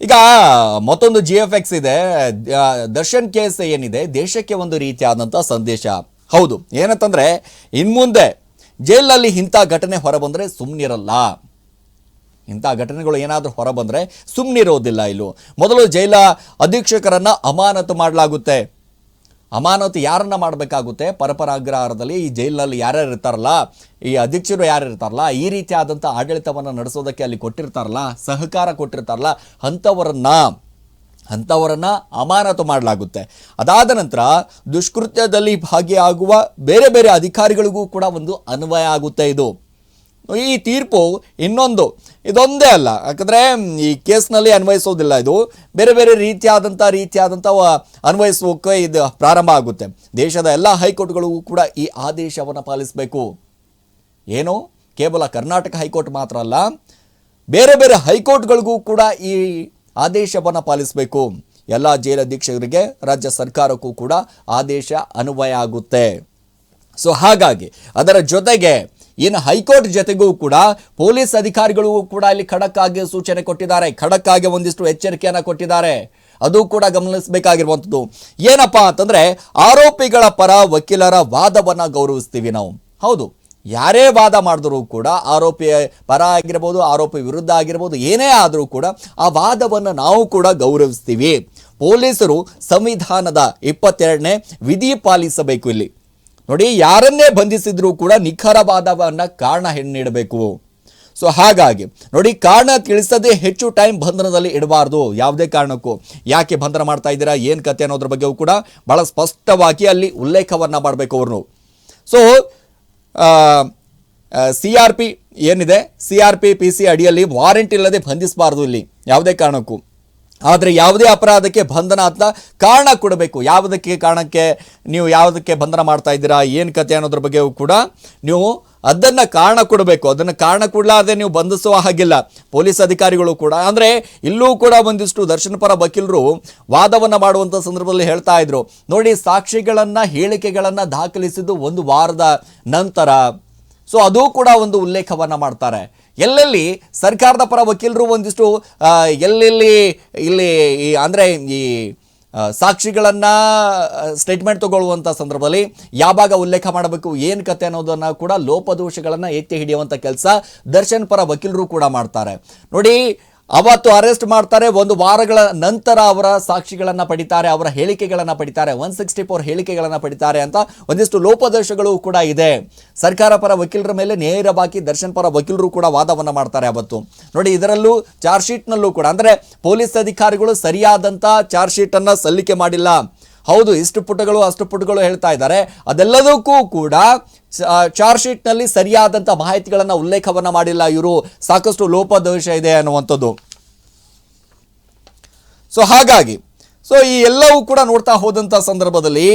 ಈಗ ಮತ್ತೊಂದು GFX ಇದೆ. ದರ್ಶನ್ ಕೇಸ್ ಏನಿದೆ ದೇಶಕ್ಕೆ ಒಂದು ರೀತಿಯಾದಂಥ ಸಂದೇಶ. ಹೌದು, ಏನಂತಂದ್ರೆ ಇನ್ಮುಂದೆ ಜೈಲಲ್ಲಿ ಇಂಥ ಘಟನೆ ಹೊರಬಂದರೆ ಸುಮ್ಮನಿರಲ್ಲ. ಇಂಥ ಘಟನೆಗಳು ಏನಾದರೂ ಹೊರಬಂದರೆ ಸುಮ್ಮನಿರೋದಿಲ್ಲ. ಇಲ್ಲೂ ಮೊದಲು ಜೈಲ ಅಧೀಕ್ಷಕರನ್ನು ಅಮಾನತು ಮಾಡಲಾಗುತ್ತೆ. ಅಮಾನತು ಯಾರನ್ನ ಮಾಡಬೇಕಾಗುತ್ತೆ? ಪರಪರಾಗ್ರಹಾರದಲ್ಲಿ ಈ ಜೈಲಿನಲ್ಲಿ ಯಾರ್ಯಾರು ಇರ್ತಾರಲ್ಲ, ಈ ಅಧ್ಯಕ್ಷರು ಯಾರು ಇರ್ತಾರಲ್ಲ, ಈ ರೀತಿಯಾದಂಥ ಆಡಳಿತವನ್ನು ನಡೆಸೋದಕ್ಕೆ ಅಲ್ಲಿ ಕೊಟ್ಟಿರ್ತಾರಲ್ಲ, ಸಹಕಾರ ಕೊಟ್ಟಿರ್ತಾರಲ್ಲ, ಅಂಥವರನ್ನು ಅಮಾನತು ಮಾಡಲಾಗುತ್ತೆ. ಅದಾದ ನಂತರ ದುಷ್ಕೃತ್ಯದಲ್ಲಿ ಭಾಗಿಯಾಗುವ ಬೇರೆ ಬೇರೆ ಅಧಿಕಾರಿಗಳಿಗೂ ಕೂಡ ಒಂದು ಅನ್ವಯ ಆಗುತ್ತೆ. ಈ ತೀರ್ಪು ಇದೊಂದೇ ಅಲ್ಲ, ಯಾಕಂದರೆ ಈ ಕೇಸ್ನಲ್ಲಿ ಅನ್ವಯಿಸೋದಿಲ್ಲ. ಇದು ಬೇರೆ ಬೇರೆ ರೀತಿಯಾದಂಥ ಅನ್ವಯಿಸೋಕೆ ಇದು ಪ್ರಾರಂಭ ಆಗುತ್ತೆ. ದೇಶದ ಎಲ್ಲ ಹೈಕೋರ್ಟ್ಗಳಿಗೂ ಕೂಡ ಈ ಆದೇಶವನ್ನು ಪಾಲಿಸಬೇಕು. ಏನು ಕೇವಲ ಕರ್ನಾಟಕ ಹೈಕೋರ್ಟ್ ಮಾತ್ರ ಅಲ್ಲ, ಬೇರೆ ಬೇರೆ ಹೈಕೋರ್ಟ್ಗಳಿಗೂ ಕೂಡ ಈ ಆದೇಶವನ್ನು ಪಾಲಿಸಬೇಕು. ಎಲ್ಲ ಜೈಲಧೀಕ್ಷಕರಿಗೆ ರಾಜ್ಯ ಸರ್ಕಾರಕ್ಕೂ ಕೂಡ ಆದೇಶ ಅನ್ವಯ ಆಗುತ್ತೆ. ಸೊ ಹಾಗಾಗಿ ಅದರ ಜೊತೆಗೆ ಇನ್ನು ಹೈಕೋರ್ಟ್ ಜೊತೆಗೂ ಕೂಡ ಪೊಲೀಸ್ ಅಧಿಕಾರಿಗಳಿಗೂ ಕೂಡ ಇಲ್ಲಿ ಖಡಕ್ ಆಗಿ ಸೂಚನೆ ಕೊಟ್ಟಿದ್ದಾರೆ, ಖಡಕ್ ಆಗಿ ಒಂದಿಷ್ಟು ಎಚ್ಚರಿಕೆಯನ್ನು ಕೊಟ್ಟಿದ್ದಾರೆ. ಅದು ಕೂಡ ಗಮನಿಸಬೇಕಾಗಿರುವಂಥದ್ದು. ಏನಪ್ಪಾ ಅಂತಂದ್ರೆ, ಆರೋಪಿಗಳ ಪರ ವಕೀಲರ ವಾದವನ್ನು ಗೌರವಿಸ್ತೀವಿ ನಾವು. ಹೌದು, ಯಾರೇ ವಾದ ಮಾಡಿದ್ರು ಕೂಡ ಆರೋಪಿ ಪರ ಆಗಿರ್ಬೋದು, ಆರೋಪಿ ವಿರುದ್ಧ ಆಗಿರ್ಬೋದು, ಏನೇ ಆದರೂ ಕೂಡ ಆ ವಾದವನ್ನು ನಾವು ಕೂಡ ಗೌರವಿಸ್ತೀವಿ. ಪೊಲೀಸರು ಸಂವಿಧಾನದ 22ನೇ ವಿಧಿ ಪಾಲಿಸಬೇಕು. ಇಲ್ಲಿ ನೋಡಿ, ಯಾರನ್ನೇ ಬಂಧಿಸಿದ್ರೂ ಕೂಡ ನಿಖರವಾದವನ್ನ ಕಾರಣ ನೀಡಬೇಕು. ಸೊ ಹಾಗಾಗಿ ನೋಡಿ, ಕಾರಣ ತಿಳಿಸದೆ ಹೆಚ್ಚು ಟೈಮ್ ಬಂಧನದಲ್ಲಿ ಇಡಬಾರ್ದು ಯಾವುದೇ ಕಾರಣಕ್ಕೂ. ಯಾಕೆ ಬಂಧನ ಮಾಡ್ತಾ ಇದ್ದೀರಾ, ಏನು ಕತೆ ಅನ್ನೋದ್ರ ಬಗ್ಗೆಯೂ ಕೂಡ ಬಹಳ ಸ್ಪಷ್ಟವಾಗಿ ಅಲ್ಲಿ ಉಲ್ಲೇಖವನ್ನು ಮಾಡಬೇಕು ಅವರು. ಸೊ CRP ಏನಿದೆ, CRP PC ಅಡಿಯಲ್ಲಿ ವಾರೆಂಟ್ ಇಲ್ಲದೆ ಬಂಧಿಸಬಾರ್ದು ಇಲ್ಲಿ ಯಾವುದೇ ಕಾರಣಕ್ಕೂ. ಆದರೆ ಯಾವುದೇ ಅಪರಾಧಕ್ಕೆ ಬಂಧನ ಅಥವಾ ಕಾರಣ ಕೊಡಬೇಕು. ನೀವು ಯಾವುದಕ್ಕೆ ಬಂಧನ ಮಾಡ್ತಾ ಇದ್ದೀರಾ, ಏನು ಕತೆ ಅನ್ನೋದ್ರ ಬಗ್ಗೆ ಕೂಡ ನೀವು ಅದನ್ನು ಕಾರಣ ಕೊಡಬೇಕು. ಅದನ್ನು ಕಾರಣ ಕೊಡಲಾರದೆ ನೀವು ಬಂಧಿಸುವ ಹಾಗಿಲ್ಲ ಪೊಲೀಸ್ ಅಧಿಕಾರಿಗಳು ಕೂಡ. ಅಂದರೆ ಇಲ್ಲೂ ಕೂಡ ಒಂದಿಷ್ಟು ದರ್ಶನ್ ಪರ ವಕೀಲರು ವಾದವನ್ನು ಮಾಡುವಂಥ ಸಂದರ್ಭದಲ್ಲಿ ಹೇಳ್ತಾ ಇದ್ರು, ನೋಡಿ ಸಾಕ್ಷಿಗಳನ್ನು ಹೇಳಿಕೆಗಳನ್ನು ದಾಖಲಿಸಿದ್ದು 1 ವಾರದ ನಂತರ. ಸೊ ಅದು ಕೂಡ ಒಂದು ಉಲ್ಲೇಖವನ್ನು ಮಾಡ್ತಾರೆ. ಎಲ್ಲೆಲ್ಲಿ ಸರ್ಕಾರದ ಪರ ವಕೀಲರು ಒಂದಿಷ್ಟು ಅಂದರೆ ಈ ಸಾಕ್ಷಿಗಳನ್ನು ಸ್ಟೇಟ್ಮೆಂಟ್ ತಗೊಳ್ಳುವಂಥ ಸಂದರ್ಭದಲ್ಲಿ ಯಾವಾಗ ಉಲ್ಲೇಖ ಮಾಡಬೇಕು, ಏನು ಕತೆ ಅನ್ನೋದನ್ನು ಕೂಡ ಲೋಪದೋಷಗಳನ್ನು ಎತ್ತಿ ಹಿಡಿಯುವಂಥ ಕೆಲಸ ದರ್ಶನ್ ಪರ ವಕೀಲರು ಕೂಡ ಮಾಡ್ತಾರೆ. ನೋಡಿ, ಅವತ್ತು ಅರೆಸ್ಟ್ ಮಾಡ್ತಾರೆ, 1 ವಾರಗಳ ನಂತರ ಅವರ ಸಾಕ್ಷಿಗಳನ್ನು ಪಡಿತಾರೆ, ಅವರ ಹೇಳಿಕೆಗಳನ್ನು ಪಡಿತಾರೆ, 164 ಹೇಳಿಕೆಗಳನ್ನು ಪಡಿತಾರೆ ಅಂತ ಒಂದಿಷ್ಟು ಲೋಪದೋಷಗಳು ಕೂಡ ಇದೆ. ಸರ್ಕಾರ ಪರ ವಕೀಲರ ಮೇಲೆ ನೇರವಾಗಿ ದರ್ಶನ್ ಪರ ವಕೀಲರು ಕೂಡ ವಾದವನ್ನು ಮಾಡ್ತಾರೆ ಅವತ್ತು. ನೋಡಿ, ಇದರಲ್ಲೂ ಚಾರ್ಜ್ ಶೀಟ್ನಲ್ಲೂ ಕೂಡ ಅಂದರೆ ಪೊಲೀಸ್ ಅಧಿಕಾರಿಗಳು ಸರಿಯಾದಂಥ ಚಾರ್ಜ್ ಶೀಟನ್ನು ಸಲ್ಲಿಕೆ ಮಾಡಿಲ್ಲ. ಹೌದು, ಇಷ್ಟು ಪುಟಗಳು ಅಷ್ಟು ಪುಟಗಳು ಹೇಳ್ತಾ ಇದ್ದಾರೆ. ಅದೆಲ್ಲದಕ್ಕೂ ಕೂಡ ಚಾರ್ಜ್ ಶೀಟ್ನಲ್ಲಿ ಸರಿಯಾದಂಥ ಮಾಹಿತಿಗಳನ್ನು ಉಲ್ಲೇಖವನ್ನು ಮಾಡಿಲ್ಲ ಇವರು. ಸಾಕಷ್ಟು ಲೋಪದೋಷ ಇದೆ ಅನ್ನುವಂಥದ್ದು. ಸೊ ಹಾಗಾಗಿ ಈ ಎಲ್ಲವೂ ಕೂಡ ನೋಡ್ತಾ ಹೋದಂಥ ಸಂದರ್ಭದಲ್ಲಿ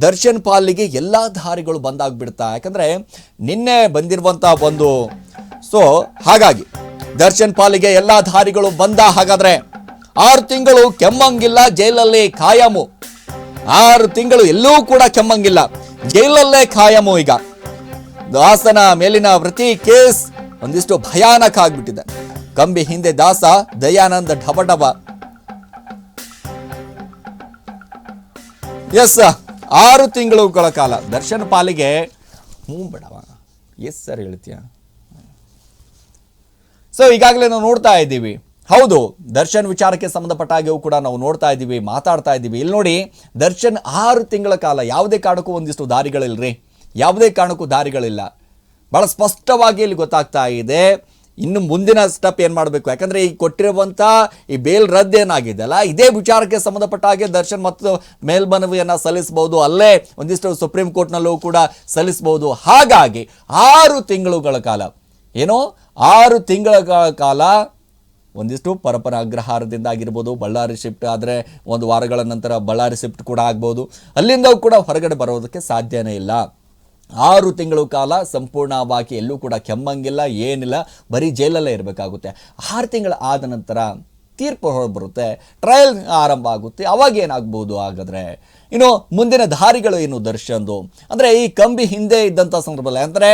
ದರ್ಶನ್ ಪಾಲಿಗೆ ಎಲ್ಲ ದಾರಿಗಳು ಬಂದಾಗ್ಬಿಡ್ತಾ. ಯಾಕಂದರೆ ನಿನ್ನೆ ಬಂದಿರುವಂಥ ಹಾಗಾಗಿ ದರ್ಶನ್ ಪಾಲಿಗೆ ಎಲ್ಲ ದಾರಿಗಳು ಬಂದ. ಹಾಗಾದರೆ 6 ತಿಂಗಳು ಕೆಮ್ಮಂಗಿಲ್ಲ, ಜೈಲಲ್ಲಿ ಖಾಯಮು. 6 ತಿಂಗಳು ಎಲ್ಲೂ ಕೂಡ ಕೆಮ್ಮಂಗಿಲ್ಲ, ಜೈಲಲ್ಲೇ ಖಾಯಮು. ಈಗ ದಾಸನ ಮೇಲಿನ ಪ್ರತಿ ಕೇಸ್ ಒಂದಿಷ್ಟು ಭಯಾನಕ ಆಗ್ಬಿಟ್ಟಿದೆ. ಕಂಬಿ ಹಿಂದೆ ದಾಸ, ದಯಾನಂದ ಢಬಢಬ. ಎಸ್, 6 ತಿಂಗಳುಗಳ ಕಾಲ ದರ್ಶನ್ ಪಾಲಿಗೆ. ಬೇಡವ, ಎಸ್ ಸರ್ ಹೇಳ್ತೀಯ. ಸೊ ಈಗಾಗಲೇ ನಾವು ನೋಡ್ತಾ ಇದ್ದೀವಿ. ಹೌದು, ದರ್ಶನ್ ವಿಚಾರಕ್ಕೆ ಸಂಬಂಧಪಟ್ಟ ಹಾಗೆಯೂ ಕೂಡ ನಾವು ನೋಡ್ತಾ ಇದ್ದೀವಿ, ಮಾತಾಡ್ತಾ ಇದ್ದೀವಿ. ಇಲ್ಲಿ ನೋಡಿ, ದರ್ಶನ್ 6 ತಿಂಗಳ ಕಾಲ ಯಾವುದೇ ಕಾರಣಕ್ಕೂ ಒಂದಿಷ್ಟು ದಾರಿಗಳಿಲ್ರಿ, ಯಾವುದೇ ಕಾರಣಕ್ಕೂ ದಾರಿಗಳಿಲ್ಲ. ಬಹಳ ಸ್ಪಷ್ಟವಾಗಿ ಇಲ್ಲಿ ಗೊತ್ತಾಗ್ತಾ ಇದೆ. ಇನ್ನು ಮುಂದಿನ ಸ್ಟೆಪ್ ಏನು ಮಾಡಬೇಕು, ಯಾಕಂದರೆ ಈ ಕೊಟ್ಟಿರುವಂಥ ಈ ಬೇಲ್ ರದ್ದು ಏನಾಗಿದೆಯಲ್ಲ, ಇದೇ ವಿಚಾರಕ್ಕೆ ಸಂಬಂಧಪಟ್ಟ ಹಾಗೆ ದರ್ಶನ್ ಮತ್ತು ಮೇಲ್ಮನವಿಯನ್ನು ಸಲ್ಲಿಸಬಹುದು. ಅಲ್ಲೇ ಒಂದಿಷ್ಟು ಸುಪ್ರೀಂ ಕೋರ್ಟ್ನಲ್ಲೂ ಕೂಡ ಸಲ್ಲಿಸಬಹುದು. ಹಾಗಾಗಿ 6 ತಿಂಗಳುಗಳ ಕಾಲ 6 ತಿಂಗಳ ಕಾಲ ಒಂದಿಷ್ಟು ಪರಪರ ಅಗ್ರಹಾರದಿಂದ ಆಗಿರ್ಬೋದು, ಬಳ್ಳಾರಿ ಶಿಫ್ಟ್ ಆದರೆ 1 ವಾರಗಳ ನಂತರ ಬಳ್ಳಾರಿ ಶಿಫ್ಟ್ ಕೂಡ ಆಗ್ಬೋದು, ಅಲ್ಲಿಂದ ಕೂಡ ಹೊರಗಡೆ ಬರೋದಕ್ಕೆ ಸಾಧ್ಯನೇ ಇಲ್ಲ. 6 ತಿಂಗಳು ಕಾಲ ಸಂಪೂರ್ಣವಾಗಿ ಎಲ್ಲೂ ಕೂಡ ಕೆಮ್ಮಂಗಿಲ್ಲ, ಏನಿಲ್ಲ, ಬರೀ ಜೈಲಲ್ಲೇ ಇರಬೇಕಾಗುತ್ತೆ. 6 ತಿಂಗಳು ಆದ ನಂತರ ತೀರ್ಪು ಹೊರಬರುತ್ತೆ, ಟ್ರಯಲ್ ಆರಂಭ ಆಗುತ್ತೆ. ಅವಾಗ ಏನಾಗ್ಬೋದು? ಹಾಗಾದರೆ ಇನ್ನು ಮುಂದಿನ ದಾರಿಗಳು ಏನು ದರ್ಶನ್ದು ಅಂದರೆ ಈ ಕಂಬಿ ಹಿಂದೆ ಇದ್ದಂಥ ಸಂದರ್ಭದಲ್ಲಿ ಅಂದರೆ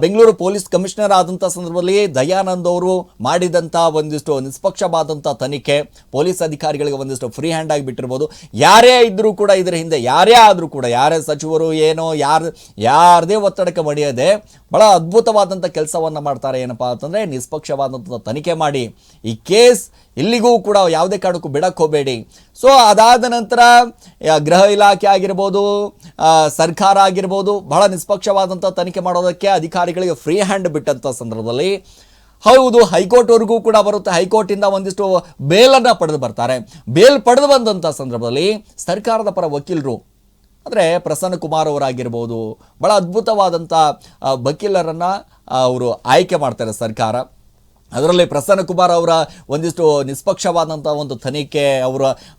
ಬೆಂಗಳೂರು ಪೊಲೀಸ್ ಕಮಿಷನರ್ ಆದಂಥ ಸಂದರ್ಭದಲ್ಲಿ ದಯಾನಂದ್ ಅವರು ಮಾಡಿದಂಥ ಒಂದಿಷ್ಟು ನಿಷ್ಪಕ್ಷಪಾದಂಥ ತನಿಖೆ ಪೊಲೀಸ್ ಅಧಿಕಾರಿಗಳಿಗೆ ಒಂದಿಷ್ಟು ಫ್ರೀ ಹ್ಯಾಂಡ್ ಆಗಿ ಬಿಟ್ಟಿರ್ಬೋದು. ಯಾರೇ ಇದ್ದರೂ ಕೂಡ ಇದರ ಹಿಂದೆ ಯಾರೇ ಆದರೂ ಕೂಡ ಯಾರೇ ಸಚಿವರು ಏನೋ ಯಾರದೇ ಒತ್ತಡಕ್ಕೆ ಮಣಿಯದೆ ಬಹಳ ಅದ್ಭುತವಾದಂಥ ಕೆಲಸವನ್ನು ಮಾಡ್ತಾರೆ. ಏನಪ್ಪಾ ಅಂತಂದರೆ ನಿಷ್ಪಕ್ಷವಾದಂಥ ತನಿಖೆ ಮಾಡಿ ಈ ಕೇಸ್ ಇಲ್ಲಿಗೂ ಕೂಡ ಯಾವುದೇ ಕಾರಣಕ್ಕೂ ಬಿಡಕ್ಕೆ ಹೋಗಬೇಡಿ. ಸೊ ಅದಾದ ನಂತರ ಗೃಹ ಇಲಾಖೆ ಆಗಿರ್ಬೋದು, ಸರ್ಕಾರ ಆಗಿರ್ಬೋದು ಬಹಳ ನಿಷ್ಪಕ್ಷವಾದಂಥ ತನಿಖೆ ಮಾಡೋದಕ್ಕೆ ಅಧಿಕಾರಿಗಳಿಗೆ ಫ್ರೀ ಹ್ಯಾಂಡ್ ಬಿಟ್ಟಂಥ ಸಂದರ್ಭದಲ್ಲಿ ಹೌದು ಹೈಕೋರ್ಟ್ವರೆಗೂ ಕೂಡ ಬರುತ್ತೆ. ಹೈಕೋರ್ಟಿಂದ ಒಂದಿಷ್ಟು ಬೇಲನ್ನು ಪಡೆದು ಬರ್ತಾರೆ. ಬೇಲ್ ಪಡೆದು ಬಂದಂಥ ಸಂದರ್ಭದಲ್ಲಿ ಸರ್ಕಾರದ ಪರ ವಕೀಲರು ಅಂದರೆ ಪ್ರಸನ್ನ ಕುಮಾರ್ ಅವರಾಗಿರ್ಬೋದು ಭಾಳ ಅದ್ಭುತವಾದಂಥ ವಕೀಲರನ್ನು ಅವರು ಆಯ್ಕೆ ಮಾಡ್ತಾರೆ ಸರ್ಕಾರ. ಅದರಲ್ಲಿ ಪ್ರಸನ್ನ ಕುಮಾರ್ ಅವರ ಒಂದಿಷ್ಟು ನಿಷ್ಪಕ್ಷವಾದಂಥ ಒಂದು ತನಿಖೆ,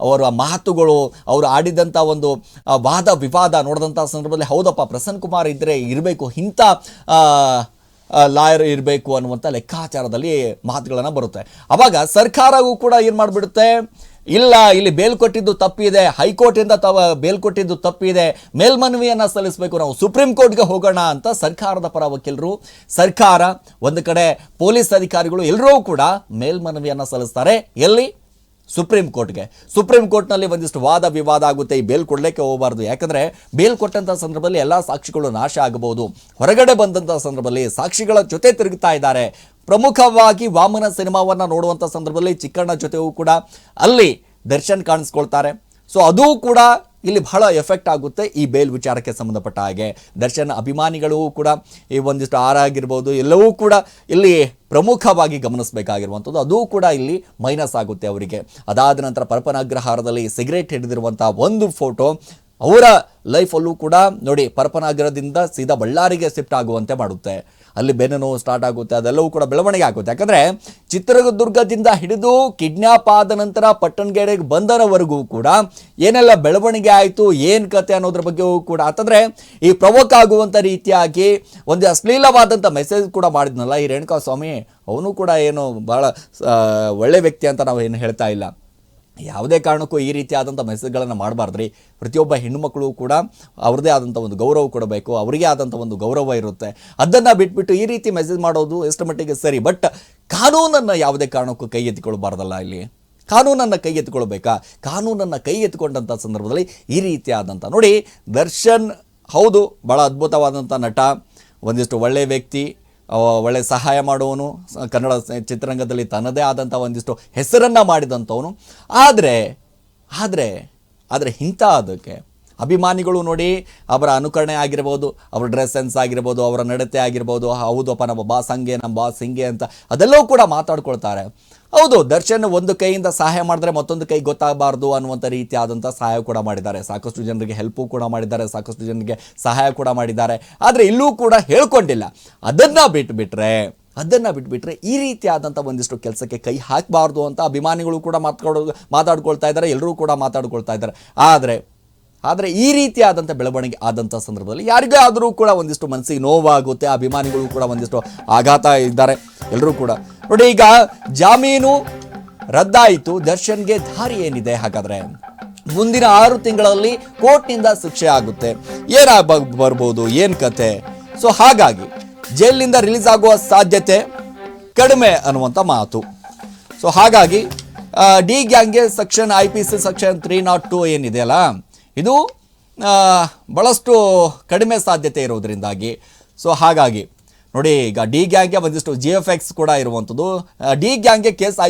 ಅವರ ಮಾತುಗಳು, ಅವರು ಆಡಿದಂಥ ಒಂದು ವಾದ ವಿವಾದ ನೋಡಿದಂಥ ಸಂದರ್ಭದಲ್ಲಿ ಹೌದಪ್ಪ ಪ್ರಸನ್ನ ಕುಮಾರ್ ಇದ್ದರೆ ಇರಬೇಕು, ಇಂಥ ಲಾಯರ್ ಇರಬೇಕು ಅನ್ನುವಂಥ ಲೆಕ್ಕಾಚಾರದಲ್ಲಿ ಮಾತುಗಳನ್ನು ಬರುತ್ತೆ. ಆವಾಗ ಸರ್ಕಾರವೂ ಕೂಡ ಏನು ಮಾಡಿಬಿಡುತ್ತೆ, ಇಲ್ಲ ಇಲ್ಲಿ ಬೇಲ್ ಕೊಟ್ಟಿದ್ದು ತಪ್ಪಿದೆ, ಹೈಕೋರ್ಟಿಂದ ಬೇಲ್ ಕೊಟ್ಟಿದ್ದು ತಪ್ಪಿದೆ, ಮೇಲ್ಮನವಿಯನ್ನು ಸಲ್ಲಿಸಬೇಕು, ನಾವು ಸುಪ್ರೀಂ ಕೋರ್ಟ್ಗೆ ಹೋಗೋಣ ಅಂತ ಸರ್ಕಾರದ ಪರ ವಕೀಲರು, ಸರ್ಕಾರ, ಒಂದು ಕಡೆ ಪೊಲೀಸ್ ಅಧಿಕಾರಿಗಳು ಎಲ್ಲರೂ ಕೂಡ ಮೇಲ್ಮನವಿಯನ್ನು ಸಲ್ಲಿಸ್ತಾರೆ. ಎಲ್ಲಿ? ಸುಪ್ರೀಂ ಕೋರ್ಟ್ಗೆ. ಸುಪ್ರೀಂ ಕೋರ್ಟ್ನಲ್ಲಿ ಒಂದಿಷ್ಟು ವಾದ ವಿವಾದ ಆಗುತ್ತೆ. ಈ ಬೇಲ್ ಕೊಡಲಿಕ್ಕೆ ಹೋಗಬಾರ್ದು, ಯಾಕಂದರೆ ಬೇಲ್ ಕೊಟ್ಟಂಥ ಸಂದರ್ಭದಲ್ಲಿ ಎಲ್ಲ ಸಾಕ್ಷಿಗಳು ನಾಶ ಆಗಬಹುದು. ಹೊರಗಡೆ ಬಂದಂಥ ಸಂದರ್ಭದಲ್ಲಿ ಸಾಕ್ಷಿಗಳ ಜೊತೆ ತಿರುಗುತ್ತಾ ಇದ್ದಾರೆ. ಪ್ರಮುಖವಾಗಿ ವಾಮನ ಸಿನಿಮಾವನ್ನು ನೋಡುವಂಥ ಸಂದರ್ಭದಲ್ಲಿ ಚಿಕ್ಕಣ್ಣ ಜೊತೆಗೂ ಕೂಡ ಅಲ್ಲಿ ದರ್ಶನ್ ಕಾಣಿಸ್ಕೊಳ್ತಾರೆ. ಸೊ ಅದೂ ಕೂಡ ಇಲ್ಲಿ ಬಹಳ ಎಫೆಕ್ಟ್ ಆಗುತ್ತೆ ಈ ಬೇಲ್ ವಿಚಾರಕ್ಕೆ ಸಂಬಂಧಪಟ್ಟ ಹಾಗೆ. ದರ್ಶನ್ ಅಭಿಮಾನಿಗಳು ಕೂಡ ಈ ಒಂದಿಷ್ಟು ಆಗಿರ್ಬೋದು ಎಲ್ಲವೂ ಕೂಡ ಇಲ್ಲಿ ಪ್ರಮುಖವಾಗಿ ಗಮನಿಸಬೇಕಾಗಿರುವಂಥದ್ದು. ಅದೂ ಕೂಡ ಇಲ್ಲಿ ಮೈನಸ್ ಆಗುತ್ತೆ ಅವರಿಗೆ. ಅದಾದ ನಂತರ ಪರಪನಗ್ರಹಾರದಲ್ಲಿ ಸಿಗರೇಟ್ ಹಿಡಿದಿರುವಂಥ ಒಂದು ಫೋಟೋ ಅವರ ಲೈಫಲ್ಲೂ ಕೂಡ ನೋಡಿ ಪರಪನಗರದಿಂದ ಸೀದಾ ಬಳ್ಳಾರಿಗೆ ಶಿಫ್ಟ್ ಆಗುವಂತೆ ಮಾಡುತ್ತೆ. ಅಲ್ಲಿ ಬೆನ್ನು ನೋವು ಸ್ಟಾರ್ಟ್ ಆಗುತ್ತೆ, ಅದೆಲ್ಲವೂ ಕೂಡ ಬೆಳವಣಿಗೆ ಆಗುತ್ತೆ. ಯಾಕಂದರೆ ಚಿತ್ರದುರ್ಗದಿಂದ ಹಿಡಿದು ಕಿಡ್ನ್ಯಾಪ್ ಆದ ನಂತರ ಪಟ್ಟಣಗೆರೆಗೆ ಬಂದರವರೆಗೂ ಕೂಡ ಏನೆಲ್ಲ ಬೆಳವಣಿಗೆ ಆಯಿತು, ಏನು ಕತೆ ಅನ್ನೋದ್ರ ಬಗ್ಗೆಯೂ ಕೂಡ ಅಂತಂದರೆ ಈ ಪ್ರವೋಕ್ ಆಗುವಂಥ ರೀತಿಯಾಗಿ ಒಂದು ಅಶ್ಲೀಲವಾದಂಥ ಮೆಸೇಜ್ ಕೂಡ ಮಾಡಿದ್ನಲ್ಲ ಈ ರೇಣುಕಾಸ್ವಾಮಿ, ಅವನು ಕೂಡ ಏನು ಭಾಳ ಒಳ್ಳೆ ವ್ಯಕ್ತಿ ಅಂತ ನಾವು ಏನು ಹೇಳ್ತಾ ಇಲ್ಲ. ಯಾವುದೇ ಕಾರಣಕ್ಕೂ ಈ ರೀತಿಯಾದಂಥ ಮೆಸೇಜ್ಗಳನ್ನು ಮಾಡಬಾರ್ದ್ರಿ. ಪ್ರತಿಯೊಬ್ಬ ಹೆಣ್ಣುಮಕ್ಕಳು ಕೂಡ ಅವ್ರದ್ದೇ ಆದಂಥ ಒಂದು ಗೌರವ ಕೊಡಬೇಕು, ಅವರಿಗೆ ಆದಂಥ ಒಂದು ಗೌರವ ಇರುತ್ತೆ. ಅದನ್ನು ಬಿಟ್ಬಿಟ್ಟು ಈ ರೀತಿ ಮೆಸೇಜ್ ಮಾಡೋದು ಎಷ್ಟು ಮಟ್ಟಿಗೆ ಸರಿ, ಬಟ್ ಕಾನೂನನ್ನು ಯಾವುದೇ ಕಾರಣಕ್ಕೂ ಕೈ ಎತ್ತಿಕೊಳ್ಬಾರ್ದಲ್ಲ. ಇಲ್ಲಿ ಕಾನೂನನ್ನು ಕೈ ಎತ್ತಿಕೊಳ್ಬೇಕಾ? ಕಾನೂನನ್ನು ಕೈ ಎತ್ತಿಕೊಂಡಂಥ ಸಂದರ್ಭದಲ್ಲಿ ಈ ರೀತಿಯಾದಂಥ ನೋಡಿ ದರ್ಶನ್ ಹೌದು ಭಾಳ ಅದ್ಭುತವಾದಂಥ ನಟ, ಒಂದಿಷ್ಟು ಒಳ್ಳೆಯ ವ್ಯಕ್ತಿ, ಒಳ್ಳೆ ಸಹಾಯ ಮಾಡುವವನು, ಕನ್ನಡ ಚಿತ್ರರಂಗದಲ್ಲಿ ತನ್ನದೇ ಆದಂಥ ಒಂದಿಷ್ಟು ಹೆಸರನ್ನು ಮಾಡಿದಂಥವನು. ಆದರೆ ಇಂಥ ಅದಕ್ಕೆ ಅಭಿಮಾನಿಗಳು ನೋಡಿ ಅವರ ಅನುಕರಣೆ ಆಗಿರ್ಬೋದು, ಅವರ ಡ್ರೆಸ್ ಸೆನ್ಸ್ ಆಗಿರ್ಬೋದು, ಅವರ ನಡತೆ ಆಗಿರ್ಬೋದು, ಹೌದಪ್ಪ ನಮ್ಮ ಬಾಸ್ ಹಂಗೆ, ನಮ್ಮ ಬಾಸ್ ಹಿಂಗೆ ಅಂತ ಅದೆಲ್ಲವೂ ಕೂಡ ಮಾತಾಡ್ಕೊಳ್ತಾರೆ. ಹೌದು ದರ್ಶನ್ ಒಂದು ಕೈಯಿಂದ ಸಹಾಯ ಮಾಡಿದ್ರೆ ಮತ್ತೊಂದು ಕೈ ಗೊತ್ತಾಗಬಾರ್ದು ಅನ್ನುವಂಥ ರೀತಿಯಾದಂಥ ಸಹಾಯ ಕೂಡ ಮಾಡಿದ್ದಾರೆ. ಸಾಕಷ್ಟು ಜನರಿಗೆ ಹೆಲ್ಪು ಕೂಡ ಮಾಡಿದ್ದಾರೆ, ಸಾಕಷ್ಟು ಜನರಿಗೆ ಸಹಾಯ ಕೂಡ ಮಾಡಿದ್ದಾರೆ. ಆದರೆ ಇಲ್ಲೂ ಕೂಡ ಹೇಳ್ಕೊಂಡಿಲ್ಲ. ಅದನ್ನು ಬಿಟ್ಬಿಟ್ರೆ ಈ ರೀತಿಯಾದಂಥ ಒಂದಿಷ್ಟು ಕೆಲಸಕ್ಕೆ ಕೈ ಹಾಕಬಾರ್ದು ಅಂತ ಅಭಿಮಾನಿಗಳು ಕೂಡ ಮಾತಾಡ್ಕೊಳ್ತಾ ಇದ್ದಾರೆ, ಎಲ್ಲರೂ ಕೂಡ ಮಾತಾಡ್ಕೊಳ್ತಾ ಇದ್ದಾರೆ. ಆದರೆ ಈ ರೀತಿಯಾದಂಥ ಬೆಳವಣಿಗೆ ಆದಂಥ ಸಂದರ್ಭದಲ್ಲಿ ಯಾರಿಗೇ ಆದರೂ ಕೂಡ ಒಂದಿಷ್ಟು ಮನಸ್ಸಿಗೆ ನೋವಾಗುತ್ತೆ. ಅಭಿಮಾನಿಗಳು ಕೂಡ ಒಂದಿಷ್ಟು ಆಘಾತ ಇದ್ದಾರೆ ಎಲ್ಲರೂ ಕೂಡ. ನೋಡಿ ಈಗ ಜಾಮೀನು ರದ್ದಾಯಿತು, ದರ್ಶನ್ಗೆ ದಾರಿ ಏನಿದೆ? ಹಾಗಾದರೆ ಮುಂದಿನ 6 ತಿಂಗಳಲ್ಲಿ ಕೋರ್ಟ್ನಿಂದ ಶಿಕ್ಷೆ ಆಗುತ್ತೆ, ಬರ್ಬೋದು, ಏನು ಕತೆ? ಸೊ ಹಾಗಾಗಿ ಜೈಲಿನಿಂದ ರಿಲೀಸ್ ಆಗುವ ಸಾಧ್ಯತೆ ಕಡಿಮೆ ಅನ್ನುವಂಥ ಮಾತು. ಸೊ ಹಾಗಾಗಿ ಡಿ ಗ್ಯಾಂಗ್ಗೆ ಸೆಕ್ಷನ್ IPC ಸೆಕ್ಷನ್ 302 ಏನಿದೆಯಲ್ಲ ಇದು ಭಾಳಷ್ಟು ಕಡಿಮೆ ಸಾಧ್ಯತೆ ಇರೋದ್ರಿಂದಾಗಿ ಸೊ ಹಾಗಾಗಿ ನೋಡಿ ಈಗ ಡಿ ಗ್ಯಾಂಗ್ಗೆ ಒಂದಿಷ್ಟು GFX ಕೂಡ ಇರುವಂಥದ್ದು. D ಗ್ಯಾಂಗ್ಗೆ case